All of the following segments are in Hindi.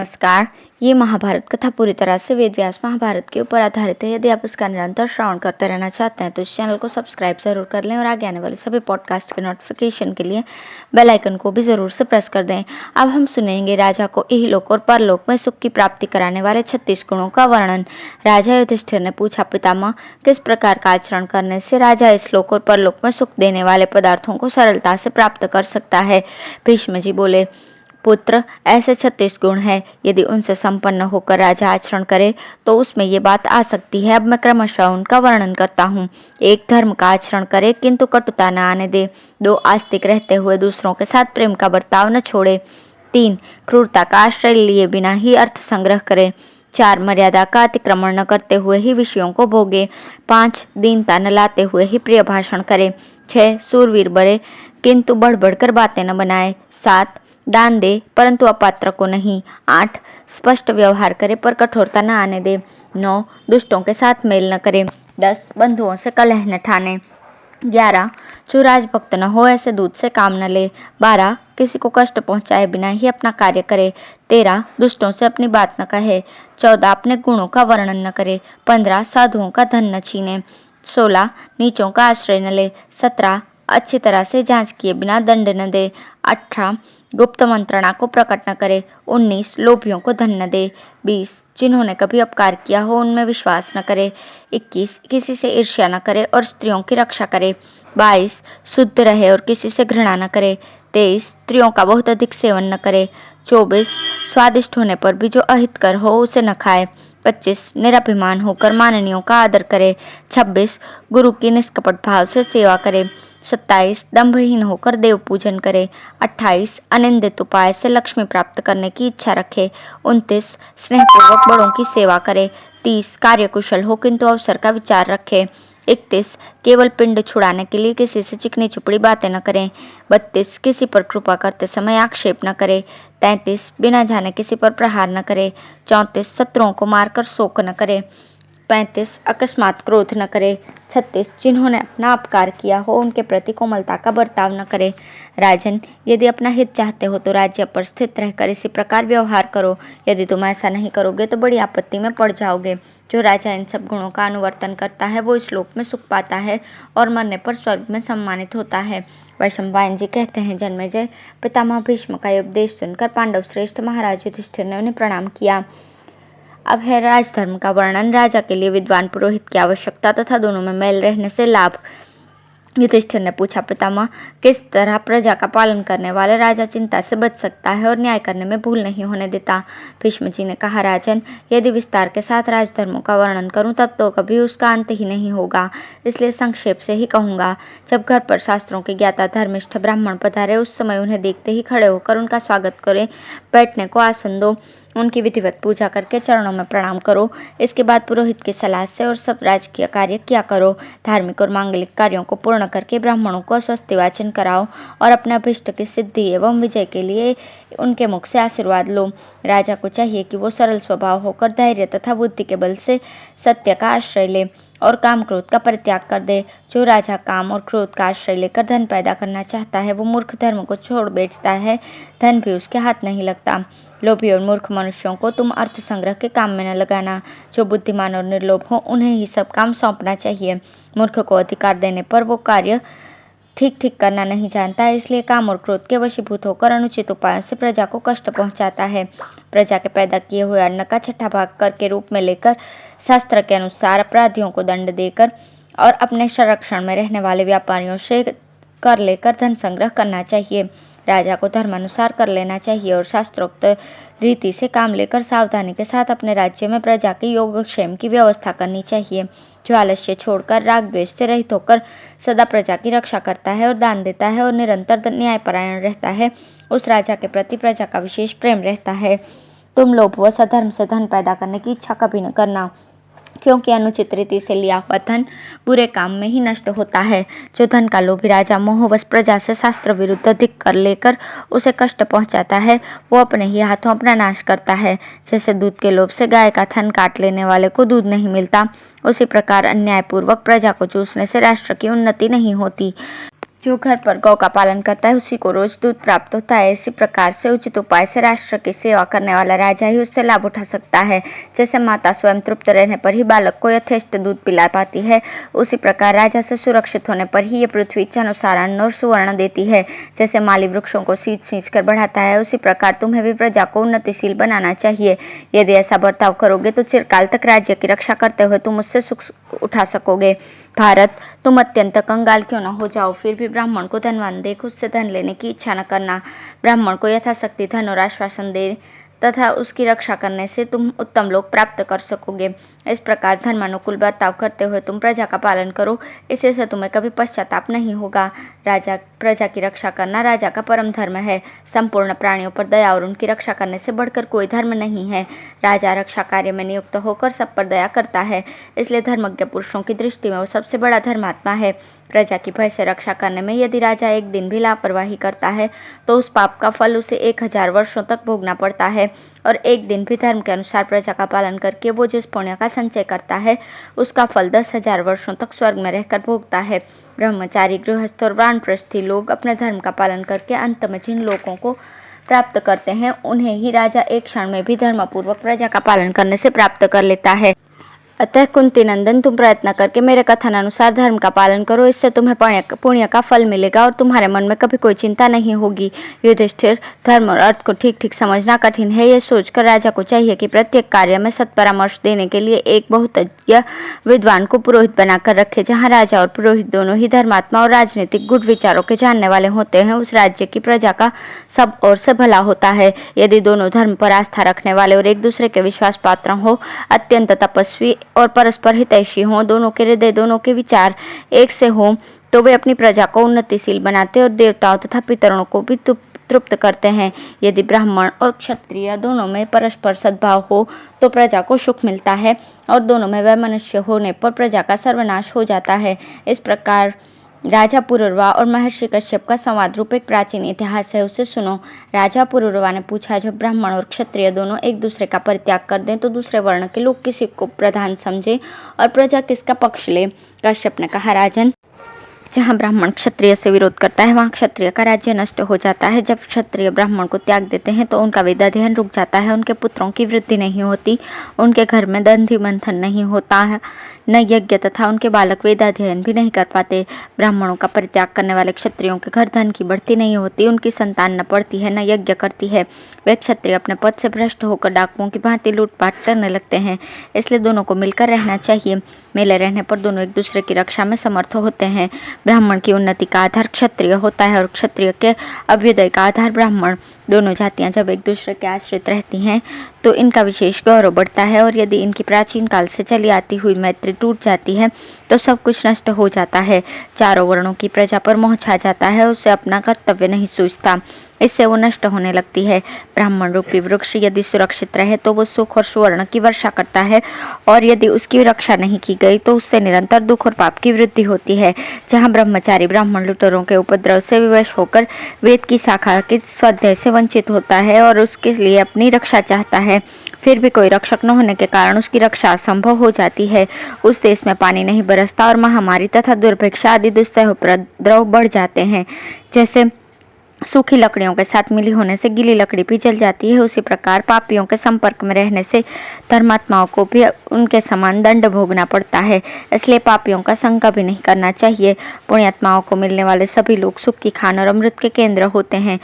नमस्कार। ये महाभारत कथा पूरी तरह से वेद व्यास महाभारत के ऊपर आधारित है। यदि आप इसका निरंतर श्रवण करते रहना चाहते हैं तो इस चैनल को सब्सक्राइब जरूर कर लें और आगे आने वाले सभी पॉडकास्ट के नोटिफिकेशन के लिए बेल आइकन को भी जरूर से प्रेस कर दें। अब हम सुनेंगे राजा को इहलोक और परलोक में सुख की प्राप्ति कराने वाले 36 गुणों का वर्णन। राजा युधिष्ठिर ने पूछा, पितामह, किस प्रकार का आचरण करने से राजा इस लोक और परलोक में सुख देने वाले पदार्थों को सरलता से प्राप्त कर सकता है? भीष्म जी बोले, पुत्र, ऐसे 36 गुण हैं। यदि उनसे संपन्न होकर राजा आचरण करे तो उसमें ये बात आ सकती है। अब मैं क्रमशः उनका वर्णन करता हूँ। 1. धर्म का आचरण करे किंतु कटुता न आने दे। 2. आस्तिक रहते हुए दूसरों के साथ प्रेम का बर्ताव न छोड़े। 3. क्रूरता का आश्रय लिए बिना ही अर्थ संग्रह करे। 4. मर्यादा का अतिक्रमण न करते हुए ही विषयों को भोगे। 5. दीनता न लाते हुए ही प्रिय भाषण करे। 6. सूरवीर बड़े किंतु बढ़ बढ़कर बातें न बनाए। 7. दान दे परंतु अपात्र को नहीं। 8. स्पष्ट व्यवहार करे पर कठोरता न आने दे। 9. दुष्टों के साथ मेल न करे। 10. बंधुओं से कलह न ठाने। 11. जो राजभक्त न हो ऐसे दूत से काम न ले। 12. किसी को कष्ट पहुंचाए बिना ही अपना कार्य करे। 13. दुष्टों से अपनी बात न कहे। 14. अपने गुणों का वर्णन न करे। 15. साधुओं का धन न छीने। 16. नीचों का आश्रय न ले। 17. अच्छी तरह से जांच किए बिना दंड न दे। 18. गुप्त मंत्रणा को प्रकट न करे। 19. लोभियों को धन न दे। 20. जिन्होंने कभी अपकार किया हो उनमें विश्वास न करे। 21. किसी से ईर्ष्या न करे और स्त्रियों की रक्षा करे। 22. शुद्ध रहे और किसी से घृणा न करे। 23. स्त्रियों का बहुत अधिक सेवन न करे। 24. स्वादिष्ट होने पर भी जो अहितकर हो उसे न खाए। 25. निराभिमान होकर माननीयों का आदर करे। 26. गुरु की निष्कपट भाव से सेवा करे। 27. दंभहीन होकर देव पूजन करे। 28. अनिंदित उपाय से लक्ष्मी प्राप्त करने की इच्छा रखे। 29. स्नेहपूर्वक बड़ों की सेवा करे। 30. कार्यकुशल हो किंतु अवसर का विचार रखे। 31. केवल पिंड छुड़ाने के लिए किसी से चिकनी चुपड़ी बातें न करें। 32. किसी पर कृपा करते समय आक्षेप न करे। 33. बिना जाने किसी पर प्रहार न करे। 34. शत्रुओं को मारकर शोक न करे। 35. अकस्मात क्रोध न करे। 36. जिन्होंने अपना अपकार किया हो उनके प्रति कोमलता का बर्ताव न करे। राजन, यदि अपना हित चाहते हो तो राज्य पर स्थित रहकर इसी प्रकार व्यवहार करो। यदि तुम ऐसा नहीं करोगे तो बड़ी आपत्ति में पड़ जाओगे। जो राजा इन सब गुणों का अनुवर्तन करता है वो इस लोक में सुख पाता है और मरने पर स्वर्ग में सम्मानित होता है। वैशंपायन जी कहते हैं, जन्मेजय, पितामह भीष्म का उपदेश सुनकर पांडव श्रेष्ठ महाराज युधिष्ठिर ने उन्हें प्रणाम किया। अब है राजधर्म का वर्णन। राजा के लिए विद्वान पुरोहित की आवश्यकता तथा दोनों में मेल रहने से लाभ। युधिष्ठिर ने पूछा, पितामह, किस तरह प्रजा का पालन करने वाला राजा चिंता से बच सकता है और न्याय करने में भूल नहीं होने देता? भीष्म जी ने कहा, राजन, यदि विस्तार के साथ राजधर्मों का वर्णन करूं तब तो कभी उसका अंत ही नहीं होगा, इसलिए संक्षेप से ही कहूंगा। जब घर पर शास्त्रों के ज्ञाता धर्मिष्ठ ब्राह्मण पधारे उस समय उन्हें देखते ही खड़े होकर उनका स्वागत करें, बैठने को आसन दो, उनकी विधिवत पूजा करके चरणों में प्रणाम करो। इसके बाद पुरोहित की सलाह से और सब राजकीय कार्य किया करो। धार्मिक और मांगलिक कार्यों को पूर्ण करके ब्राह्मणों को स्वस्ति वाचन कराओ और अपने अभिष्ट की सिद्धि एवं विजय के लिए उनके मुख से आशीर्वाद लो। राजा को चाहिए कि वो सरल स्वभाव होकर धैर्य तथा बुद्धि के बल से सत्य का आश्रय ले और काम क्रोध का परित्याग कर दे। जो राजा काम और क्रोध का आश्रय लेकर धन पैदा करना चाहता है वो मूर्ख धर्म को छोड़ बैठता है, धन भी उसके हाथ नहीं लगता। लोभी और मूर्ख मनुष्यों को तुम अर्थ संग्रह के काम में न लगाना। जो बुद्धिमान और निर्लोभ हो उन्हें ही सब काम सौंपना चाहिए। मूर्ख को अधिकार देने पर वो कार्य ठीक ठीक करना नहीं जानता है, इसलिए काम और क्रोध के वशीभूत होकर अनुचित उपायों से प्रजा को कष्ट पहुंचाता है। प्रजा के पैदा किए हुए अन्न का छठा भाग कर के रूप में लेकर शास्त्र के अनुसार अपराधियों को दंड देकर और अपने संरक्षण में रहने वाले व्यापारियों से कर लेकर धन संग्रह करना चाहिए। राजा को धर्मानुसार कर लेना चाहिए और शास्त्रोक्त रीति से काम लेकर सावधानी के साथ अपने राज्य में प्रजा के योगक्षेम की व्यवस्था करनी चाहिए। जो आलस्य छोड़कर राग द्वेष से रहित होकर सदा प्रजा की रक्षा करता है और दान देता है और निरंतर न्यायपरायण रहता है, उस राजा के प्रति प्रजा का विशेष प्रेम रहता है। तुम लोभ व सधर्म से धन पैदा करने की इच्छा कभी न करना, क्योंकि अनुचित रीति से लिया हुआ धन बुरे काम में ही नष्ट होता है। जो धन का लोभी राजा मोहवश प्रजा से शास्त्र विरुद्ध अधिक कर लेकर उसे कष्ट पहुंचाता है वो अपने ही हाथों अपना नाश करता है। जैसे दूध के लोभ से गाय का थन काट लेने वाले को दूध नहीं मिलता, उसी प्रकार अन्यायपूर्वक प्रजा को चूसने से राष्ट्र की उन्नति नहीं होती। जो घर पर गौ का पालन करता है उसी को रोज दूध प्राप्त होता है। इसी प्रकार से उचित उपाय से राष्ट्र की सेवा करने वाला राजा ही उससे लाभ उठा सकता है। जैसे माता स्वयं तृप्त रहने पर ही बालक को यथेष्ट दूध पिला पाती है, उसी प्रकार राजा से सुरक्षित होने पर ही ये पृथ्वी इच्छानुसार अन्न और सुवर्ण देती है। जैसे माली वृक्षों को सींच कर बढ़ाता है, उसी प्रकार तुम्हें भी प्रजा को उन्नतिशील बनाना चाहिए। यदि ऐसा बर्ताव करोगे तो चिरकाल तक राज्य की रक्षा करते हुए तुम उससे सुख उठा सकोगे। भारत, तुम अत्यंत कंगाल क्यों न हो जाओ, फिर भी ब्राह्मण को धनवान देख उससे धन लेने की इच्छा न करना। ब्राह्मण को यथाशक्ति धन और आश्वासन दे तथा उसकी रक्षा करने से तुम उत्तम लोक प्राप्त कर सकोगे। इस प्रकार धर्मानुकूल बर्ताव करते हुए तुम प्रजा का पालन करो, इससे से तुम्हें कभी पश्चाताप नहीं होगा। राजा प्रजा की रक्षा करना राजा का परम धर्म है। संपूर्ण प्राणियों पर दया और उनकी रक्षा करने से बढ़कर कोई धर्म नहीं है। राजा रक्षा कार्य में नियुक्त होकर सब पर दया करता है, इसलिए धर्मज्ञ पुरुषों की दृष्टि में वो सबसे बड़ा धर्मात्मा है। प्रजा की भय से रक्षा करने में यदि राजा एक दिन भी लापरवाही करता है तो उस पाप का फल उसे 1000 वर्षों तक भोगना पड़ता है, और एक दिन भी धर्म के अनुसार प्रजा का पालन करके वो जिस पुण्य का संचय करता है उसका फल 10,000 वर्षों तक स्वर्ग में रहकर भोगता है। ब्रह्मचारी, गृहस्थ और वानप्रस्थी लोग अपने धर्म का पालन करके अंत में जिन लोगों को प्राप्त करते हैं उन्हें ही राजा एक क्षण में भी धर्मपूर्वक प्रजा का पालन करने से प्राप्त कर लेता है। अतः कुंती नंदन, तुम प्रयत्न करके मेरे कथन अनुसार धर्म का पालन करो, इससे तुम्हें पुण्य का फल मिलेगा और तुम्हारे मन में कभी कोई चिंता नहीं होगी। युधिष्ठिर, धर्म और अर्थ को ठीक ठीक समझना कठिन है। यह सोचकर राजा को चाहिए कि प्रत्येक कार्य में सत्परामर्श देने के लिए एक बहुतज्ञ विद्वान को पुरोहित बनाकर रखे। जहाँ राजा और पुरोहित दोनों ही धर्मात्मा और राजनीतिक गुण विचारों के जानने वाले होते हैं, उस राज्य की प्रजा का सब ओर से भला होता है। यदि दोनों धर्म पर आस्था रखने वाले और एक दूसरे के विश्वास पात्र हो, अत्यंत तपस्वी और परस्पर हितैषी हों, दोनों के हृदय, दोनों के विचार एक से हों, तो वे अपनी प्रजा को उन्नतिशील बनाते और देवताओं तथा पितरों को भी तृप्त करते हैं। यदि ब्राह्मण और क्षत्रिय दोनों में परस्पर सद्भाव हो तो प्रजा को सुख मिलता है, और दोनों में वैमनस्य होने पर प्रजा का सर्वनाश हो जाता है। इस प्रकार राजा पुरुरवा और महर्षि कश्यप का संवाद रूप एक प्राचीन इतिहास है, उसे सुनो। राजा पुरुरवा ने पूछा, जब ब्राह्मण और क्षत्रिय दोनों एक दूसरे का परित्याग कर दें तो दूसरे वर्ण के लोग किसी को प्रधान समझे और प्रजा किसका पक्ष ले? कश्यप ने कहा, राजन, जहाँ ब्राह्मण क्षत्रिय से विरोध करता है वहाँ क्षत्रिय का राज्य नष्ट हो जाता है। जब क्षत्रिय ब्राह्मण को त्याग देते हैं तो उनका वेदाध्ययन रुक जाता है, उनके पुत्रों की वृद्धि नहीं होती, उनके घर में दंधी मंथन नहीं होता है, न यज्ञ तथा उनके बालक वेदाध्ययन भी नहीं कर पाते। ब्राह्मणों का परित्याग करने वाले क्षत्रियों के घर धन की बढ़ती नहीं होती, उनकी संतान न पढ़ती है न यज्ञ करती है। वे क्षत्रिय अपने पद से भ्रष्ट होकर डाकुओं की भांति लूटपाट करने लगते हैं। इसलिए दोनों को मिलकर रहना चाहिए। मिले रहने पर दोनों एक दूसरे की रक्षा में समर्थ होते हैं। ब्राह्मण की उन्नति का आधार क्षत्रिय होता है और क्षत्रिय के अभ्युदय का आधार ब्राह्मण। दोनों जातियां जब एक दूसरे के आश्रित रहती हैं तो इनका विशेष गौरव बढ़ता है, और यदि इनकी प्राचीन काल से चली आती हुई मैत्री टूट जाती है तो सब कुछ नष्ट हो जाता है। चारों वर्णों की प्रजा पर मोह छा जाता है, उसे अपना कर्तव्य नहीं सूझता, इससे वो नष्ट होने लगती है। ब्राह्मण रूपी वृक्ष यदि सुरक्षित रहे तो वो सुख और सुवर्ण की वर्षा करता है, और यदि उसकी रक्षा नहीं की गई तो उससे निरंतर दुख और पाप की वृद्धि होती है। जहाँ ब्रह्मचारी ब्राह्मण लुटेरों के उपद्रव से विवश होकर वेद की शाखा के स्वाध्याय से वंचित होता है और उसके लिए अपनी रक्षा चाहता है, फिर भी कोई रक्षक न होने के कारण उसकी रक्षा असंभव हो जाती है, उस देश में पानी नहीं बरसता और महामारी तथा दुर्भिक्षा आदि दुस्सह उपद्रव बढ़ जाते हैं। जैसे सूखी लकड़ियों के साथ मिली होने से गीली लकड़ी भी जल जाती है, उसी प्रकार पापियों के संपर्क में रहने से धर्मात्माओं को भी उनके समान दंड भोगना पड़ता है। इसलिए पापियों का संग कभी नहीं करना चाहिए। पुण्यात्माओं को मिलने वाले सभी लोग सुख की खान और अमृत के केंद्र होते हैं।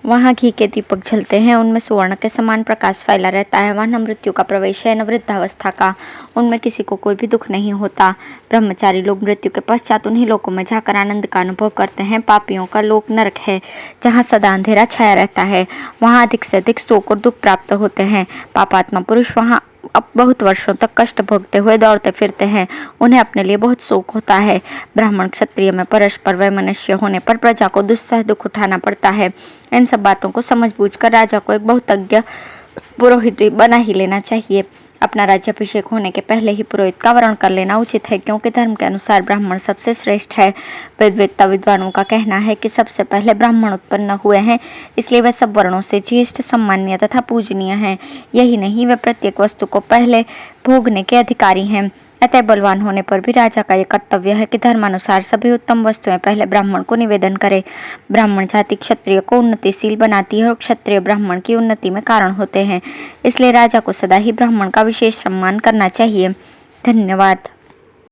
वहाँ घी के दीपक जलते हैं, उनमें सुवर्ण के समान प्रकाश फैला रहता है। वहाँ न मृत्यु का प्रवेश है न वृद्धावस्था का, उनमें किसी को कोई भी दुख नहीं होता। ब्रह्मचारी लोग मृत्यु के पश्चात उन्हीं लोकों में जाकर आनंद का अनुभव करते हैं। पापियों का लोक नरक है, जहाँ सदा अंधेरा छाया रहता है, वहाँ अधिक से अधिक शोक और दुख प्राप्त होते हैं। पापात्मा पुरुष वहाँ अब बहुत वर्षों तक कष्ट भोगते हुए दौड़ते फिरते हैं, उन्हें अपने लिए बहुत शोक होता है। ब्राह्मण क्षत्रिय में परस्पर वैमनस्य होने पर प्रजा को दुस्सह दुख उठाना पड़ता है। इन सब बातों को समझ बूझकर राजा को एक बहुतज्ञ पुरोहित बना ही लेना चाहिए। अपना राज्याभिषेक होने के पहले ही पुरोहित का वरण कर लेना उचित है, क्योंकि धर्म के अनुसार ब्राह्मण सबसे श्रेष्ठ है। वेदवेत्ता विद्वानों का कहना है कि सबसे पहले ब्राह्मण उत्पन्न हुए हैं, इसलिए वे सब वर्णों से ज्येष्ठ, सम्मान्य तथा पूजनीय हैं। यही नहीं, वे प्रत्येक वस्तु को पहले भोगने के अधिकारी हैं। अतः बलवान होने पर भी राजा का ये कर्तव्य है कि धर्मानुसार सभी उत्तम वस्तुएं पहले ब्राह्मण को निवेदन करे। ब्राह्मण जाति क्षत्रिय को उन्नतिशील बनाती है और क्षत्रिय ब्राह्मण की उन्नति में कारण होते हैं। इसलिए राजा को सदा ही ब्राह्मण का विशेष सम्मान करना चाहिए। धन्यवाद।